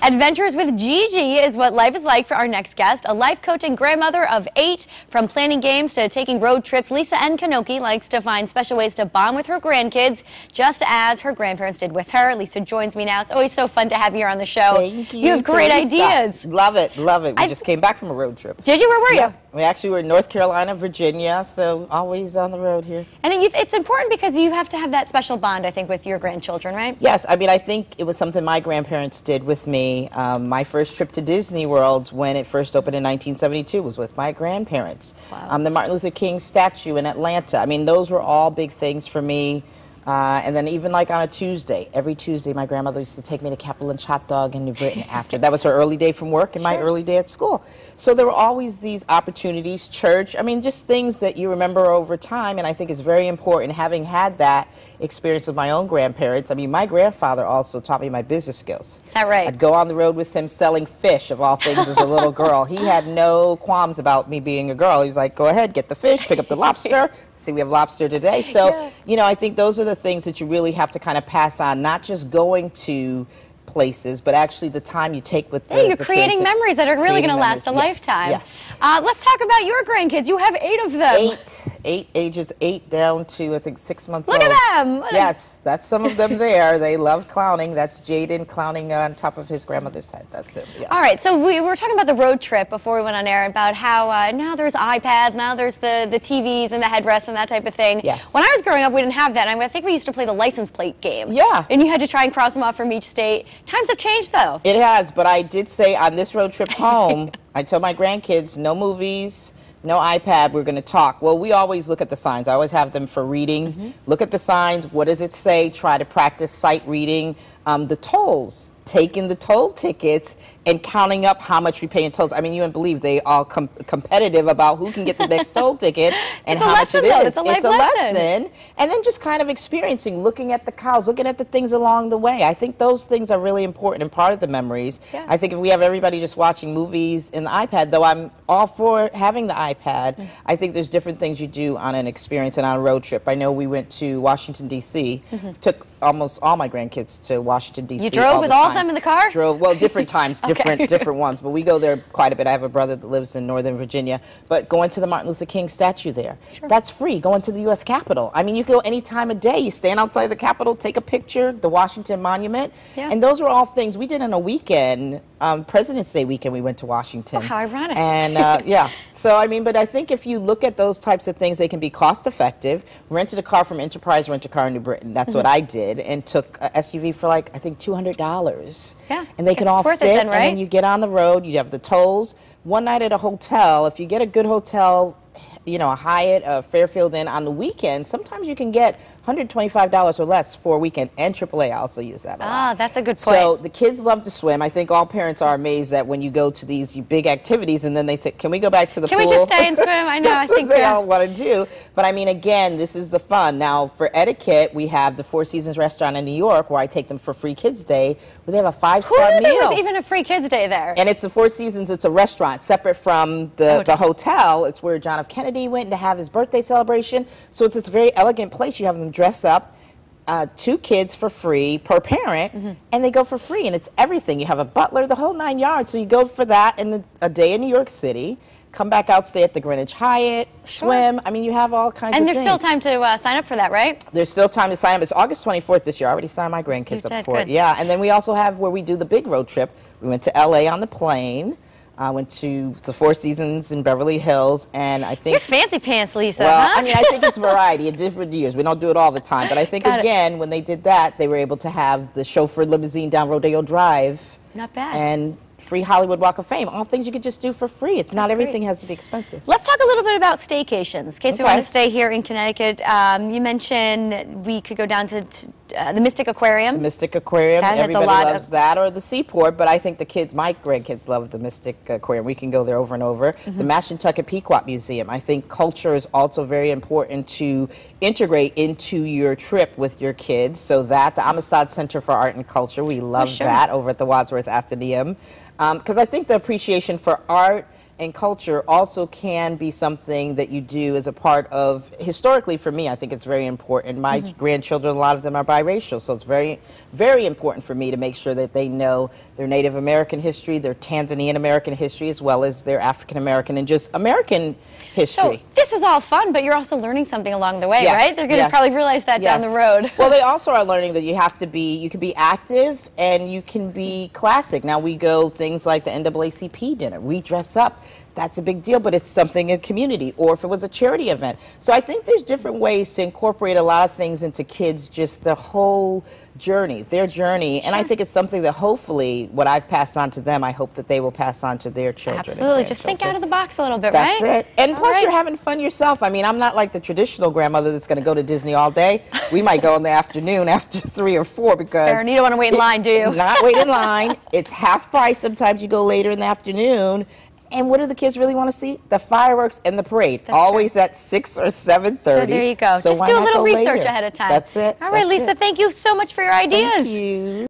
Adventures with Gigi is what life is like for our next guest. A life coach and grandmother of 8. From planning games to taking road trips, Lisa Nkonoki likes to find special ways to bond with her grandkids, just as her grandparents did with her. Lisa joins me now. It's always so fun to have you here on the show. Thank you. You have great ideas. Love it, love it. We just came back from a road trip. Did you? Where were you? We actually were in North Carolina, Virginia, so always on the road here. And it's important because you have to have that special bond, I think, with your grandchildren, right? Yes, I mean, I think it was something my grandparents did with me. My first trip to Disney World when it first opened in 1972 was with my grandparents. Wow. The Martin Luther King statue in Atlanta. I mean, those were all big things for me. And then even like on a Tuesday, every Tuesday, my grandmother used to take me to Capitol and Hot Dog in New Britain after. That was her early day from work and my early day at school. So there were always these opportunities, church, I mean, just things that you remember over time. And I think it's very important, having had that experience with my own grandparents. I mean, my grandfather also taught me my business skills. Is that right? I'd go on the road with him selling fish, of all things, as a little girl. He had no qualms about me being a girl. He was like, go ahead, get the fish, pick up the lobster. See, we have lobster today. So, you know, I think those are the things that you really have to kind of pass on, not just going to places, but actually the time you take with the you're creating memories that are really going to last a lifetime. Yes. Let's talk about your grandkids. You have 8 of them. Ages 8 down to, I think, 6 months old. Look at them. Yes, that's some of them there. They love clowning. That's Jaden clowning on top of his grandmother's head. That's it. Yes. All right, so we were talking about the road trip before we went on air, about how now there's iPads, now there's the TVs and the headrests and that type of thing. Yes. When I was growing up, we didn't have that. I think we used to play the license plate game. Yeah. And you had to try and cross them off from each state. Times have changed, though. It has, but I did say on this road trip home, I told my grandkids, no movies, no iPad, we're going to talk. Well, we always look at the signs. I always have them for reading. Look at the signs. What does it say? Try to practice sight reading. The tolls, taking the toll tickets and counting up how much we pay in tolls. I mean, you wouldn't believe they all competitive about who can get the next toll ticket and how much it is. It's a lesson. And then just kind of experiencing, looking at the cows, looking at the things along the way. I think those things are really important and part of the memories. Yeah. I think if we have everybody just watching movies in the iPad, though I'm all for having the iPad, I think there's different things you do on an experience and on a road trip. I know we went to Washington, D.C., took almost all my grandkids to Washington, D.C. You drove with all of them in the car? Drove, well, different times, different ones, but we go there quite a bit. I have a brother that lives in Northern Virginia, but going to the Martin Luther King statue there, that's free. Going to the U.S. Capitol. I mean, you go any time of day. You stand outside the Capitol, take a picture, the Washington Monument, and those were all things we did on a weekend. President's Day weekend, we went to Washington. Oh, how ironic. And yeah, so I mean, but I think if you look at those types of things, they can be cost effective. Rented a car from Enterprise Rent-A-Car in New Britain. That's what I did, and took a SUV for like, I think, $200. Yeah. And they can all fit, then, right? and then you get on the road, you have the tolls. One night at a hotel, if you get a good hotel, you know, a Hyatt, a Fairfield Inn on the weekend, sometimes you can get $125 or less for a weekend, and AAA also use that a lot. Ah, that's a good point. So the kids love to swim. I think all parents are amazed that when you go to these big activities and then they say, can we go back to the pool? Can we just stay and swim? I know, That's I think what they all want to do. But I mean, again, this is the fun. Now, for etiquette, we have the Four Seasons restaurant in New York where I take them for Free Kids Day, where they have a 5-star meal. Who knew there was even a Free Kids Day there? And it's the Four Seasons. It's a restaurant separate from the hotel. It's where John F. Kennedy went to have his birthday celebration. So it's this very elegant place. You have them dress up. 2 kids for free per parent, and they go for free, and it's everything. You have a butler, the whole 9 yards. So you go for that in a day in New York City, come back out, stay at the Greenwich Hyatt, swim. I mean, you have all kinds of things. And there's still time to sign up for that, right? There's still time to sign up. It's August 24th this year. I already signed my grandkids up for it. Yeah, and then we also have where we do the big road trip. We went to L.A. on the plane. Went to the Four Seasons in Beverly Hills, and I think... You're fancy pants, Lisa, Well, huh? I mean, I think it's variety in different years. We don't do it all the time, but I think, again, when they did that, they were able to have the chauffeur limousine down Rodeo Drive. Not bad. And free Hollywood Walk of Fame. All things you could just do for free. It's not everything has to be expensive. Let's talk a little bit about staycations, in case we want to stay here in Connecticut. You mentioned we could go down to the Mystic Aquarium. The Mystic Aquarium. Everybody loves that, or the Seaport, but I think the kids, my grandkids, love the Mystic Aquarium. We can go there over and over. The Mashantucket Pequot Museum. I think culture is also very important to integrate into your trip with your kids. So that, the Amistad Center for Art and Culture, we love that over at the Wadsworth Atheneum. Because I think the appreciation for art and culture also can be something that you do as a part of, historically for me, I think it's very important. My grandchildren, a lot of them are biracial, so it's very, very important for me to make sure that they know their Native American history, their Tanzanian American history, as well as their African American and just American history. So this is all fun, but you're also learning something along the way, Yes, right? They're going to yes, probably realize that down the road. Well, they also are learning that you have to be, you can be active and you can be classic. Now we go things like the NAACP dinner. We dress up. That's a big deal, but it's something in community, or if it was a charity event. So I think there's different ways to incorporate a lot of things into kids, just the whole journey, their journey. And I think it's something that hopefully what I've passed on to them, I hope that they will pass on to their children. Absolutely. Just think out of the box a little bit, That's right? it. And plus you're having fun yourself. I mean, I'm not like the traditional grandmother that's going to go to Disney all day. We might go in the afternoon after 3 or 4 because... Fair, and you don't want to wait in line, do you? Not wait in line. It's half price. Sometimes you go later in the afternoon. And what do the kids really want to see? The fireworks and the parade. That's always at 6 or 7:30. So there you go. So just why do a not little go research later? ahead of time. That's it. All right, That's Lisa, it. thank you so much for your ideas. Thank you.